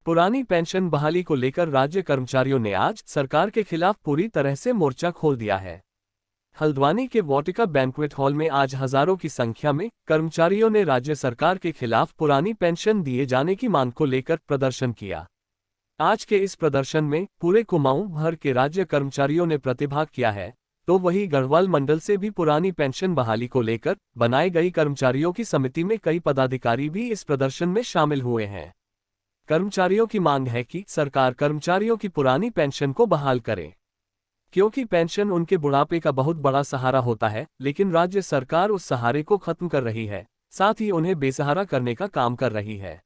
पुरानी पेंशन बहाली को लेकर राज्य कर्मचारियों ने आज सरकार के खिलाफ पूरी तरह से मोर्चा खोल दिया है। हल्द्वानी के वाटिका बैंक्वेट हॉल में आज हजारों की संख्या में कर्मचारियों ने राज्य सरकार के खिलाफ पुरानी पेंशन दिए जाने की मांग को लेकर प्रदर्शन किया। आज के इस प्रदर्शन में पूरे कुमाऊं भर के राज्य कर्मचारियों ने प्रतिभाग किया है, तो वहीं गढ़वाल मंडल से भी पुरानी पेंशन बहाली को लेकर बनाई गई कर्मचारियों की समिति में कई पदाधिकारी भी इस प्रदर्शन में शामिल हुए हैं। कर्मचारियों की मांग है कि सरकार कर्मचारियों की पुरानी पेंशन को बहाल करे, क्योंकि पेंशन उनके बुढ़ापे का बहुत बड़ा सहारा होता है, लेकिन राज्य सरकार उस सहारे को खत्म कर रही है, साथ ही उन्हें बेसहारा करने का काम कर रही है।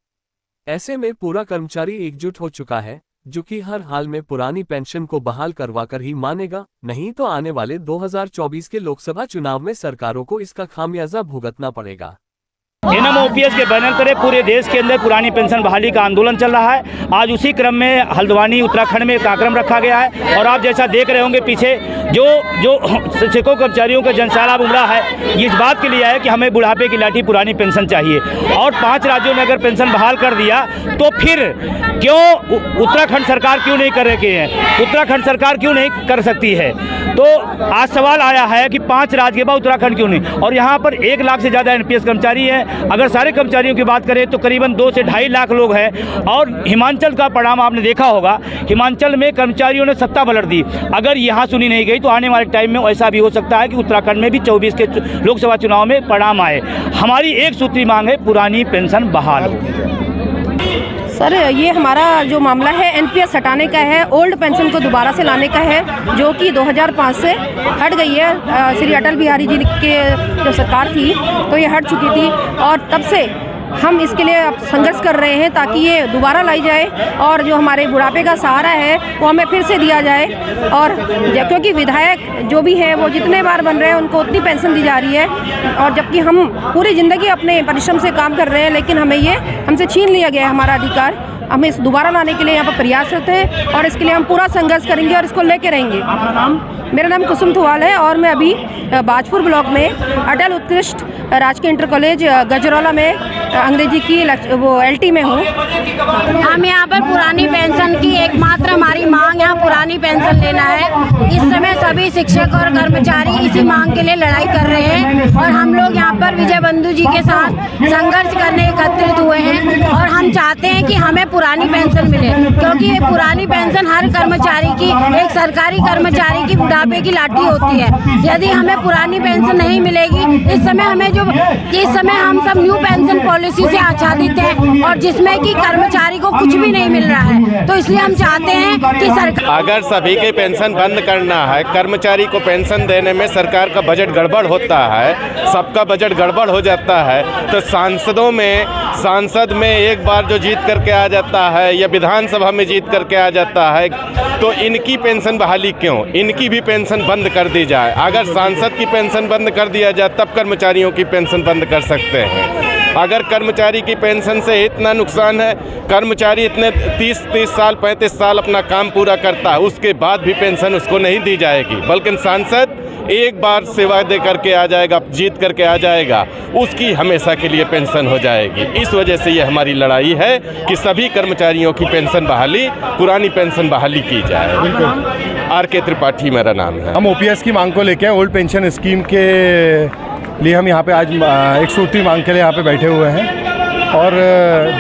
ऐसे में पूरा कर्मचारी एकजुट हो चुका है, जो कि हर हाल में पुरानी पेंशन को बहाल करवाकर ही मानेगा, नहीं तो आने वाले 2024 के लोकसभा चुनाव में सरकारों को इसका खामियाजा भुगतना पड़ेगा। एनएम ओपीएस के बैनर तले पूरे देश के अंदर पुरानी पेंशन बहाली का आंदोलन चल रहा है। आज उसी क्रम में हल्द्वानी उत्तराखंड में कार्यक्रम रखा गया है और आप जैसा देख रहे होंगे पीछे जो शिक्षकों कर्मचारियों का जनसैलाब उमड़ा है, ये इस बात के लिए है कि हमें बुढ़ापे की लाठी पुरानी पेंशन चाहिए। और 5 राज्यों ने अगर पेंशन बहाल कर दिया तो फिर क्यों उत्तराखंड सरकार क्यों नहीं कर रही है, उत्तराखंड सरकार क्यों नहीं कर सकती है? तो आज सवाल आया है कि 5 राज्य के बाद उत्तराखंड क्यों नहीं? और यहाँ पर 1 लाख से ज़्यादा एनपीएस कर्मचारी हैं। अगर सारे कर्मचारियों की बात करें तो करीबन 2 से 2.5 लाख लोग हैं। और हिमाचल का परिणाम आपने देखा होगा, हिमाचल में कर्मचारियों ने सत्ता पलट दी। अगर यहाँ सुनी नहीं गई तो आने वाले टाइम में ऐसा भी हो सकता है कि उत्तराखंड में भी 24 के लोकसभा चुनाव में परिणाम आए। हमारी एक सूत्री मांग है, पुरानी पेंशन बहाल हो। सर, ये हमारा जो मामला है एनपीएस हटाने का है, ओल्ड पेंशन को दोबारा से लाने का है, जो कि 2005 से हट गई है। श्री अटल बिहारी जी की जो सरकार थी तो ये हट चुकी थी और तब से हम इसके लिए संघर्ष कर रहे हैं ताकि ये दोबारा लाई जाए और जो हमारे बुढ़ापे का सहारा है वो हमें फिर से दिया जाए। और क्योंकि विधायक जो भी है वो जितने बार बन रहे हैं उनको उतनी पेंशन दी जा रही है, और जबकि हम पूरी ज़िंदगी अपने परिश्रम से काम कर रहे हैं, लेकिन हमें ये हमसे छीन लिया गया है हमारा अधिकार। हमें इस दोबारा लाने के लिए यहाँ पर प्रयासरत है और इसके लिए हम पूरा संघर्ष करेंगे और इसको लेके रहेंगे। मेरा नाम कुसुम थुवाल है और मैं अभी बाजपुर ब्लॉक में अटल उत्कृष्ट राजकीय इंटर कॉलेज गजरौला में अंग्रेजी की LT में हूँ। हम यहाँ पर पुरानी पेंशन की एकमात्र हमारी मांग यहाँ पुरानी पेंशन लेना है। इस समय सभी शिक्षक और कर्मचारी इसी मांग के लिए लड़ाई कर रहे हैं और हम लोग यहाँ पर विजय बंधु जी के साथ संघर्ष करने एकत्रित हुए हैं और हम चाहते हैं कि हमें पुरानी पेंशन मिले, क्योंकि ये पुरानी पेंशन हर कर्मचारी की, एक सरकारी कर्मचारी की बुढ़ापे की लाठी होती है। यदि हमें पुरानी पेंशन नहीं मिलेगी, इस समय हम सब न्यू पेंशन पॉलिसी से आच्छादित हैं और जिसमें कि कर्मचारी को कुछ भी नहीं मिल रहा है, तो इसलिए हम चाहते हैं कि सरकार, अगर सभी के पेंशन बंद करना है, कर्मचारी को पेंशन देने में सरकार का बजट गड़बड़ होता है, सबका बजट गड़बड़ हो जाता है, तो सांसद में एक बार जो जीत करके आ जाता है या विधानसभा में जीत करके आ जाता है, तो इनकी पेंशन बहाली क्यों? इनकी भी पेंशन बंद कर दी जाए। अगर सांसद की पेंशन बंद कर दिया जाए तब कर्मचारियों की पेंशन बंद कर सकते हैं। अगर कर्मचारी की पेंशन से इतना नुकसान है, कर्मचारी इतने 30 साल 35 साल अपना काम पूरा करता है, उसके बाद भी पेंशन उसको नहीं दी जाएगी, बल्कि सांसद एक बार सेवा दे करके आ जाएगा, जीत करके आ जाएगा, उसकी हमेशा के लिए पेंशन हो जाएगी। इस वजह से ये हमारी लड़ाई है कि सभी कर्मचारियों की पेंशन बहाली, पुरानी पेंशन बहाली की जाए। RK त्रिपाठी मेरा नाम है। हम ओपीएस की मांग को लेकर ओल्ड पेंशन स्कीम के लिए हम यहाँ पे आज एक सूत्री मांग के लिए यहाँ पे बैठे हुए हैं। और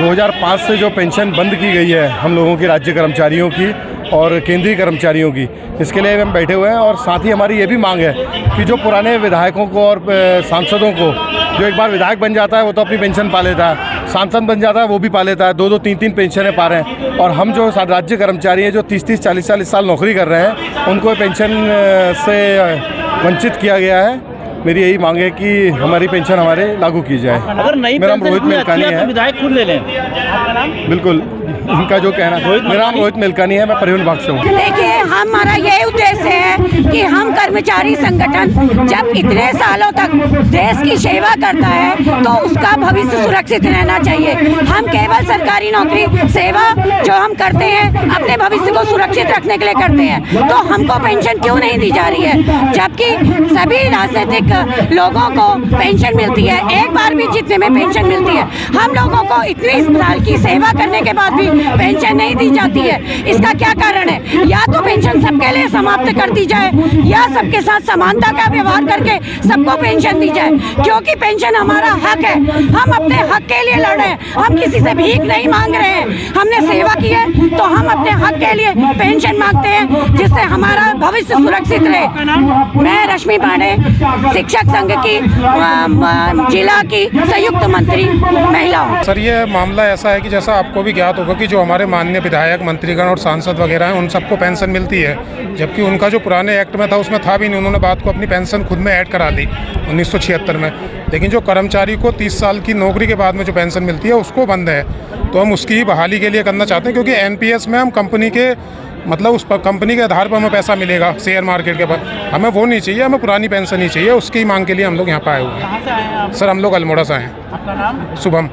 2005 से जो पेंशन बंद की गई है हम लोगों की, राज्य कर्मचारियों की और केंद्रीय कर्मचारियों की, इसके लिए हम बैठे हुए हैं। और साथ ही हमारी ये भी मांग है कि जो पुराने विधायकों को और सांसदों को, जो एक बार विधायक बन जाता है वो तो अपनी पेंशन पा लेता है, सांसद बन जाता है वो भी पा लेता है, 2-2 3-3 पेंशनें पा रहे हैं। और हम जो राज्य कर्मचारी हैं जो 30-30 40-40 साल नौकरी कर रहे हैं, उनको पेंशन से वंचित किया गया है। मेरी यही मांग है कि हमारी पेंशन हमारे लागू की जाए। अगर नहीं, मेरा नाम रोहित मेलकानी है। तो विधायक खुद ले लें। बिल्कुल, इनका जो कहना है। मेरा नाम रोहित मेलकानी है, मैं परिवहन विभाग से हूँ। देखिए, हमारा ये उद्देश्य है कि हम कर्मचारी संगठन जब इतने सालों तक देश की सेवा करता है तो उसका भविष्य सुरक्षित रहना चाहिए। हम केवल सरकारी नौकरी सेवा जो हम करते हैं अपने भविष्य को सुरक्षित रखने के लिए करते हैं, तो हमको पेंशन क्यों नहीं दी जा रही है? जबकि सभी राजनीतिक अधिक लोगों को पेंशन मिलती है, एक बार भी जीतने में पेंशन मिलती है। हम लोगों को इतनी साल की सेवा करने के बाद भी पेंशन नहीं दी जाती है। इसका क्या कारण है? या तो पेंशन सबके लिए समाप्त कर दी जाए या सबके साथ समानता का व्यवहार करके सबको पेंशन दी जाए, क्योंकि पेंशन हमारा हक है। हम अपने हक के लिए लड़ रहे हैं, हम किसी से भीख नहीं मांग रहे हैं। हमने सेवा की है तो हम अपने हक के लिए पेंशन मांगते हैं, जिससे हमारा भविष्य सुरक्षित रहे। मैं रश्मि पांडे, शिक्षक संघ की जिला की संयुक्त मंत्री महिला हूँ। सर, ये मामला ऐसा है कि जैसा आपको भी ज्ञात होगा कि जो हमारे माननीय विधायक, मंत्रीगण और सांसद वगैरह हैं, उन सबको पेंशन मिलती है, जबकि उनका जो पुराने एक्ट में था उसमें था भी नहीं। उन्होंने बात को अपनी पेंशन खुद में ऐड करा ली 1976 में। लेकिन जो कर्मचारी को 30 साल की नौकरी के बाद में जो पेंशन मिलती है उसको बंद है, तो हम उसकी बहाली के लिए करना चाहते हैं, क्योंकि एनपीएस में हम कंपनी के मतलब उस पर कंपनी के आधार पर हमें पैसा मिलेगा शेयर मार्केट के पर, हमें वो नहीं चाहिए, हमें पुरानी पेंशन ही चाहिए। उसकी मांग के लिए हम लोग यहाँ पर आए हुए हैं। सर, हम लोग अल्मोड़ा से हैं। आपका नाम? शुभम।